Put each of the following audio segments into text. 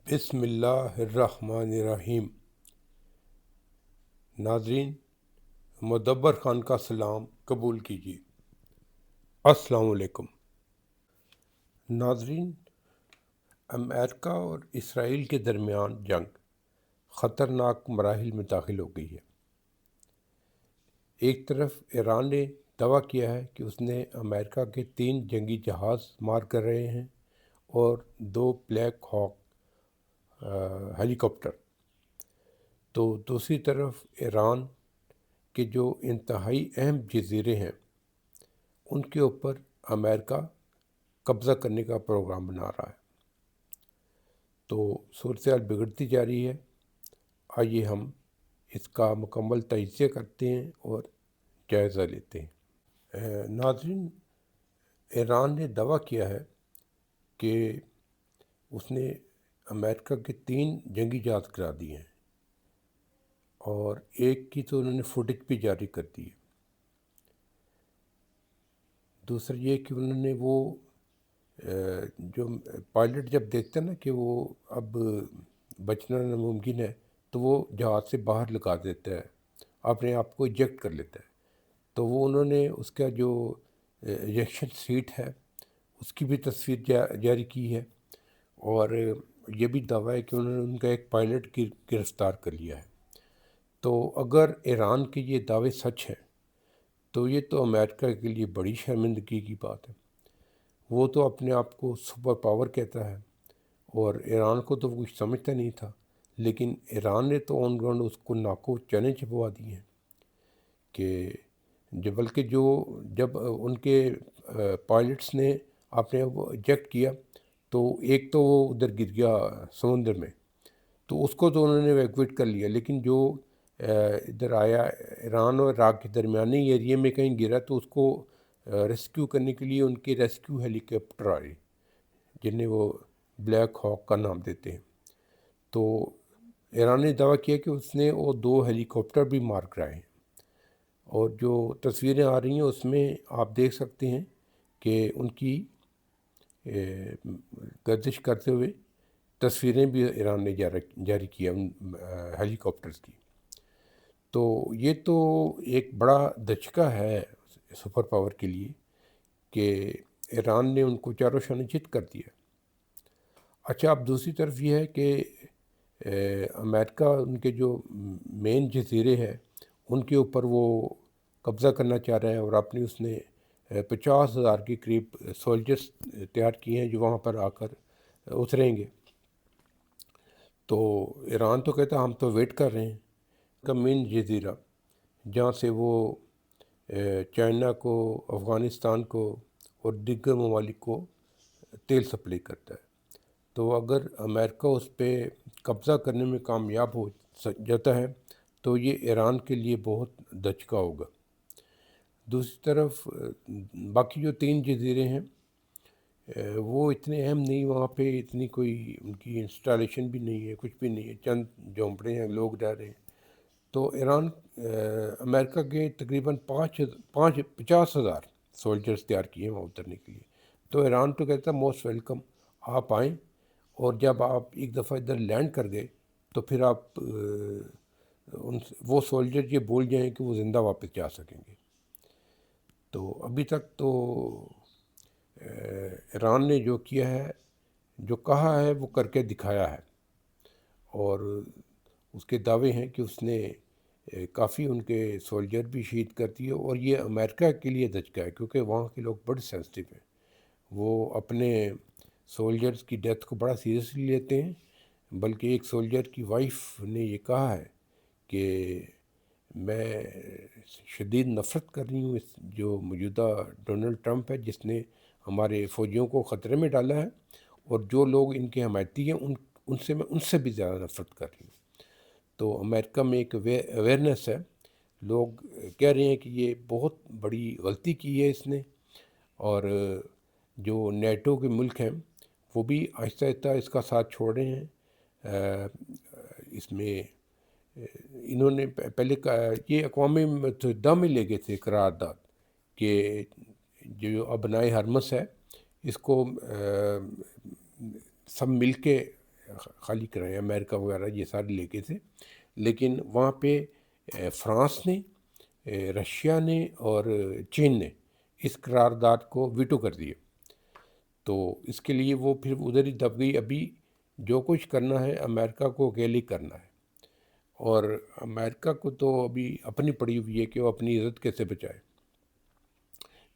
بسم اللہ الرحمن الرحیم۔ ناظرین، مدبر خان کا سلام قبول کیجیے۔ السلام علیکم۔ ناظرین، امریکہ اور اسرائیل کے درمیان جنگ خطرناک مراحل میں داخل ہو گئی ہے۔ ایک طرف ایران نے دعویٰ کیا ہے کہ اس نے امریکہ کے 3 جنگی جہاز مار کر رہے ہیں اور 2 بلیک ہاک ہیلی کاپٹر۔ تو دوسری طرف ایران کے جو انتہائی اہم جزیرے ہیں ان کے اوپر امریکہ قبضہ کرنے کا پروگرام بنا رہا ہے۔ تو صورتحال بگڑتی جا رہی ہے۔ آئیے ہم اس کا مکمل تجزیہ کرتے ہیں اور جائزہ لیتے ہیں۔ ناظرین، ایران نے دعویٰ کیا ہے کہ اس نے امریکہ کے 3 جنگی جہاز گرا دیے ہیں اور ایک کی تو انہوں نے فوٹیج بھی جاری کر دی ہے۔ دوسرا یہ کہ انہوں نے وہ جو پائلٹ جب دیکھتا ہے نا کہ وہ اب بچنا ناممکن ہے تو وہ جہاز سے باہر لگا دیتا ہے، اپنے آپ کو ایجیکٹ کر لیتا ہے۔ تو وہ انہوں نے اس کا جو ایجیکشن سیٹ ہے اس کی بھی تصویر جاری کی ہے، اور یہ بھی دعویٰ ہے کہ انہوں نے ان کا ایک پائلٹ کی گرفتار کر لیا ہے۔ تو اگر ایران کے یہ دعوے سچ ہیں تو یہ تو امریکہ کے لیے بڑی شرمندگی کی بات ہے۔ وہ تو اپنے آپ کو سپر پاور کہتا ہے اور ایران کو تو وہ کچھ سمجھتا نہیں تھا، لیکن ایران نے تو آن گراؤنڈ اس کو ناکو چنے چبوا دیے ہیں کہ بلکہ جب ان کے پائلٹس نے اپنے آپ کو ایجیکٹ کیا تو ایک تو وہ ادھر گر گیا سمندر میں، تو اس کو تو انہوں نے ایویکویٹ کر لیا، لیکن جو ادھر آیا ایران اور عراق کے درمیانی ایریے میں کہیں گرا تو اس کو ریسکیو کرنے کے لیے ان کے ریسکیو ہیلی کاپٹر آئے جنہیں وہ بلیک ہاک کا نام دیتے ہیں۔ تو ایران نے دعویٰ کیا کہ اس نے وہ 2 ہیلی کاپٹر بھی مار کرائے ہیں، اور جو تصویریں آ رہی ہیں اس میں آپ دیکھ سکتے ہیں کہ ان کی گردش کرتے ہوئے تصویریں بھی ایران نے جاری کیا ان ہیلی کاپٹرز کی۔ تو یہ تو ایک بڑا دھچکا ہے سپر پاور کے لیے کہ ایران نے ان کو چاروں شانے چت کر دیا۔ اچھا، اب دوسری طرف یہ ہے کہ امریکہ ان کے جو مین جزیرے ہیں ان کے اوپر وہ قبضہ کرنا چاہ رہا ہے، اور اپنی اس نے 50,000 کے قریب سولجرز تیار کیے ہیں جو وہاں پر آ کر اتریں گے۔ تو ایران تو کہتا ہم تو ویٹ کر رہے ہیں کا مین جزیرہ جہاں سے وہ چائنا کو، افغانستان کو اور دیگر ممالک کو تیل سپلائی کرتا ہے۔ تو اگر امریکہ اس پہ قبضہ کرنے میں کامیاب ہو جاتا ہے تو یہ ایران کے لیے بہت دھچکا ہوگا۔ دوسری طرف باقی جو 3 جزیرے ہیں وہ اتنے اہم نہیں، وہاں پہ اتنی کوئی ان کی انسٹالیشن بھی نہیں ہے، کچھ بھی نہیں ہے، چند جھونپڑے ہیں، لوگ رہ رہے ہیں۔ تو ایران امریکہ کے تقریباً 50,000 سولجرز تیار کیے ہیں وہاں اترنے کے لیے۔ تو ایران تو کہتا ہے موسٹ ویلکم، آپ آئیں، اور جب آپ ایک دفعہ ادھر لینڈ کر گئے تو پھر آپ وہ سولجر یہ بول جائیں کہ وہ زندہ واپس جا سکیں گے۔ تو ابھی تک تو ایران نے جو کیا ہے، جو کہا ہے وہ کر کے دکھایا ہے، اور اس کے دعوے ہیں کہ اس نے کافی ان کے سولجر بھی شہید کر دیے، اور یہ امریکہ کے لیے دھچکا ہے کیونکہ وہاں کے لوگ بڑے سینسٹیو ہیں، وہ اپنے سولجرز کی ڈیتھ کو بڑا سیریسلی لیتے ہیں۔ بلکہ ایک سولجر کی وائف نے یہ کہا ہے کہ میں شدید نفرت کر رہی ہوں اس جو موجودہ ڈونلڈ ٹرمپ ہے جس نے ہمارے فوجیوں کو خطرے میں ڈالا ہے، اور جو لوگ ان کے حمایتی ہیں ان سے بھی زیادہ نفرت کر رہی ہوں۔ تو امریکہ میں ایک اویئرنیس ہے، لوگ کہہ رہے ہیں کہ یہ بہت بڑی غلطی کی ہے اس نے، اور جو نیٹو کے ملک ہیں وہ بھی آہستہ آہستہ اس کا ساتھ چھوڑ رہے ہیں۔ اس میں انہوں نے پہلے یہ اقوام متحدہ میں لے گئے تھے قرارداد کہ جو ابنائے حرمس ہے اس کو سب مل کے خالی کرائے، امریکہ وغیرہ یہ سارے لے کے تھے، لیکن وہاں پہ فرانس نے، رشیا نے اور چین نے اس قرارداد کو ویٹو کر دیا، تو اس کے لیے وہ پھر ادھر ہی دب گئی۔ ابھی جو کچھ کرنا ہے امریکہ کو اکیلے کرنا ہے، اور امریکہ کو تو ابھی اپنی پڑی ہوئی ہے کہ وہ اپنی عزت کیسے بچائے،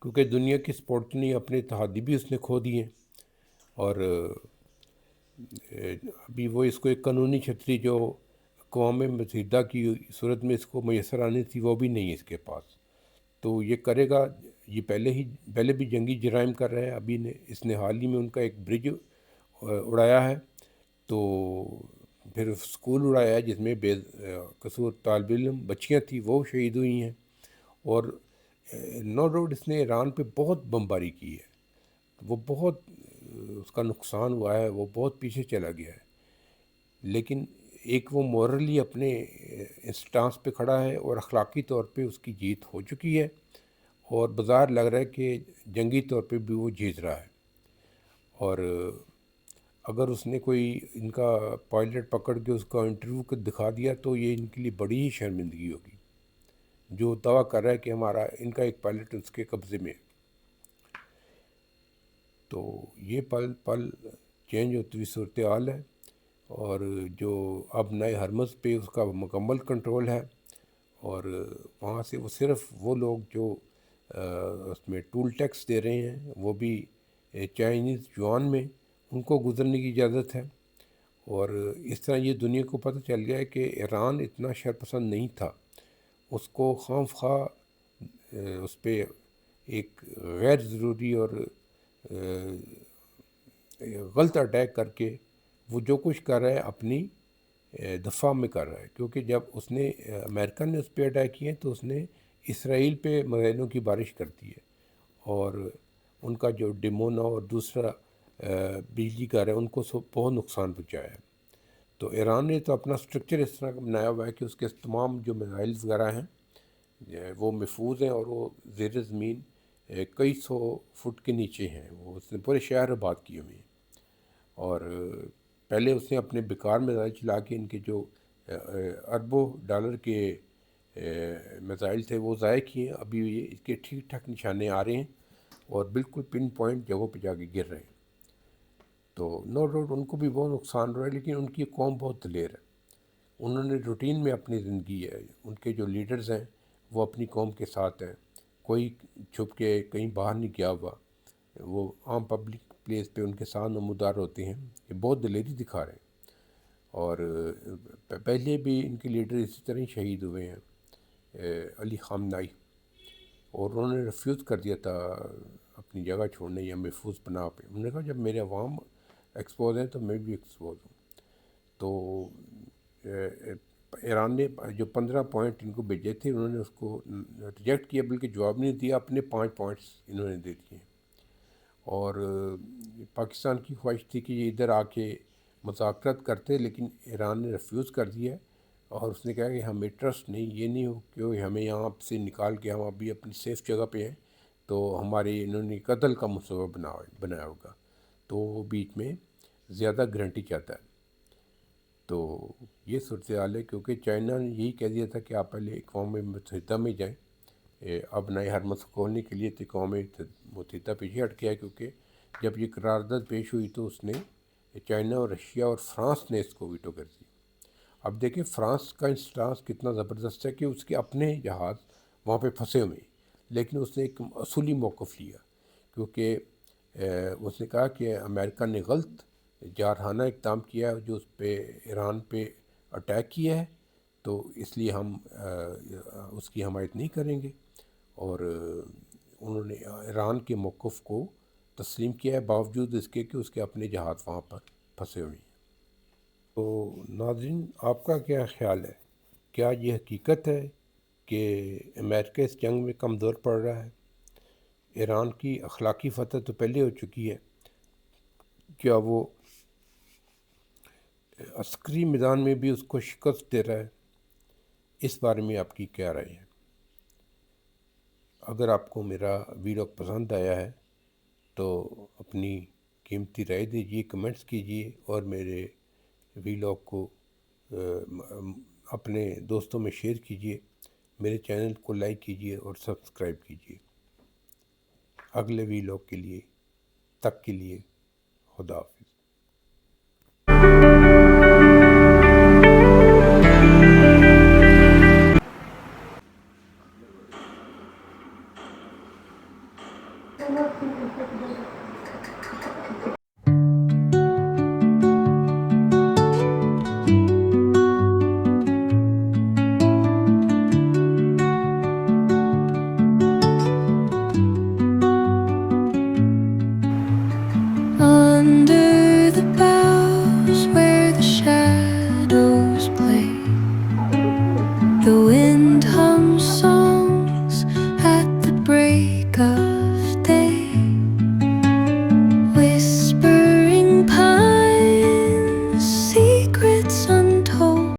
کیونکہ دنیا کی سپورٹ نہیں، اپنے اتحادی بھی اس نے کھو دیے، اور ابھی وہ اس کو ایک قانونی چھتری جو اقوام متحدہ کی صورت میں اس کو میسر آنی تھی وہ بھی نہیں ہے اس کے پاس، تو یہ کرے گا۔ یہ پہلے بھی جنگی جرائم کر رہا ہے، ابھی اس نے حال ہی میں ان کا ایک برج اڑایا ہے، تو پھر اسکول اڑایا ہے جس میں بے قصور طالب علم بچیاں تھیں وہ شہید ہوئی ہیں، اور نو ڈاؤٹ اس نے ایران پہ بہت بمباری کی ہے، وہ بہت اس کا نقصان ہوا ہے، وہ بہت پیچھے چلا گیا ہے، لیکن ایک وہ مورلی اپنے اسٹانس پہ کھڑا ہے، اور اخلاقی طور پہ اس کی جیت ہو چکی ہے، اور بظاہر لگ رہا ہے کہ جنگی طور پہ بھی وہ جیت رہا ہے، اور اگر اس نے کوئی ان کا پائلٹ پکڑ کے اس کا انٹرویو کو دکھا دیا تو یہ ان کے لیے بڑی ہی شرمندگی ہوگی، جو دعویٰ کر رہا ہے کہ ان کا ایک پائلٹ اس کے قبضے میں ہے۔ تو یہ پل پل چینج ہوتی ہوئی صورتحال ہے، اور جو اب نئے ہرمز پہ اس کا مکمل کنٹرول ہے، اور وہاں سے وہ صرف وہ لوگ جو اس میں ٹول ٹیکس دے رہے ہیں وہ بھی چائنیز یوان میں، ان کو گزرنے کی اجازت ہے، اور اس طرح یہ دنیا کو پتہ چل گیا ہے کہ ایران اتنا شرپسند نہیں تھا، اس کو خواہ خواہ اس پہ ایک غیر ضروری اور غلط اٹیک کر کے وہ جو کچھ کر رہا ہے اپنی دفاع میں کر رہا ہے، کیونکہ جب اس نے امریکہ نے اس پہ اٹیک کیے تو اس نے اسرائیل پہ میزائلوں کی بارش کر دی ہے، اور ان کا جو ڈیمونا اور دوسرا بجلی گھر ہے ان کو بہت نقصان پہنچایا ہے۔ تو ایران نے تو اپنا سٹرکچر اس طرح کا بنایا ہوا ہے کہ اس کے تمام جو میزائلز وغیرہ ہیں وہ محفوظ ہیں، اور وہ زیر زمین کئی سو فٹ کے نیچے ہیں، وہ اس نے پورے شہر آباد کیے ہوئے ہیں، اور پہلے اس نے اپنے بیکار میزائل چلا کے ان کے جو اربوں ڈالر کے میزائل تھے وہ ضائع کیے، ابھی یہ اس کے ٹھیک ٹھاک نشانے آ رہے ہیں، اور بالکل پن پوائنٹ جگہوں پہ جا کے گر رہے ہیں۔ تو نو ڈاؤٹ ان کو بھی بہت نقصان ہو رہا ہے، لیکن ان کی قوم بہت دلیر ہے، انہوں نے روٹین میں اپنی زندگی ہے، ان کے جو لیڈرز ہیں وہ اپنی قوم کے ساتھ ہیں، کوئی چھپ کے کہیں باہر نہیں گیا ہوا، وہ عام پبلک پلیس پہ ان کے ساتھ نمودار ہوتے ہیں، یہ بہت دلیری دکھا رہے ہیں، اور پہلے بھی ان کے لیڈر اسی طرح ہی شہید ہوئے ہیں، علی خامنائی، اور انہوں نے ریفیوز کر دیا تھا اپنی جگہ چھوڑنے یا محفوظ پناہ پہ، انہوں نے کہا جب میرے عوام ایکسپوز ہیں تو میں بھی ایکسپوز ہوں۔ تو ایران نے جو 15 پوائنٹ ان کو بھیجے تھے انہوں نے اس کو ریجیکٹ کیا، بلکہ جواب نہیں دیا، اپنے 5 پوائنٹس انہوں نے دے دیے، اور پاکستان کی خواہش تھی کہ یہ ادھر آ کے مذاکرات کرتے، لیکن ایران نے ریفیوز کر دیا، اور اس نے کہا کہ ہمیں ٹرسٹ نہیں، یہ نہیں ہو کہ ہمیں یہاں سے نکال کے ہم ابھی اپنی سیف جگہ پہ ہیں تو ہمارے انہوں نے قتل کا منصوبہ بنایا ہوگا، تو وہ بیچ میں زیادہ گارنٹی چاہتا ہے۔ تو یہ صورتحال ہے، کیونکہ چائنا نے یہی کہہ دیا تھا کہ آپ پہلے اقوام متحدہ میں جائیں، اب نئے ہرمز کھولنے کے لیے تو اقوام متحدہ پیچھے ہٹ گیا، کیونکہ جب یہ قرارداد پیش ہوئی تو اس نے چائنا اور رشیا اور فرانس نے اس کو ویٹو کر دی۔ اب دیکھیں فرانس کا اسٹانس کتنا زبردست ہے کہ اس کے اپنے جہاز وہاں پہ پھنسے ہوئے ہیں، لیکن اس نے ایک اصولی موقف لیا، کیونکہ اس نے کہا کہ امریکہ نے غلط جارحانہ اقدام کیا ہے جو اس پہ ایران پہ اٹیک کیا ہے، تو اس لیے ہم اس کی حمایت نہیں کریں گے، اور انہوں نے ایران کے موقف کو تسلیم کیا ہے باوجود اس کے کہ اس کے اپنے جہاز وہاں پر پھنسے ہوئے ہیں۔ تو ناظرین آپ کا کیا خیال ہے؟ کیا یہ حقیقت ہے کہ امریکہ اس جنگ میں کمزور پڑ رہا ہے؟ ایران کی اخلاقی فتح تو پہلے ہو چکی ہے، کیا وہ عسکری میدان میں بھی اس کو شکست دے رہا ہے؟ اس بارے میں آپ کی کیا رائے ہے؟ اگر آپ کو میرا ویڈیو پسند آیا ہے تو اپنی قیمتی رائے دیجیے، کمنٹس کیجیے، اور میرے ویلاگ کو اپنے دوستوں میں شیئر کیجیے، میرے چینل کو لائک کیجیے اور سبسکرائب کیجیے۔ اگلے ویلاگ کے لیے تک کے لیے خدا حافظ۔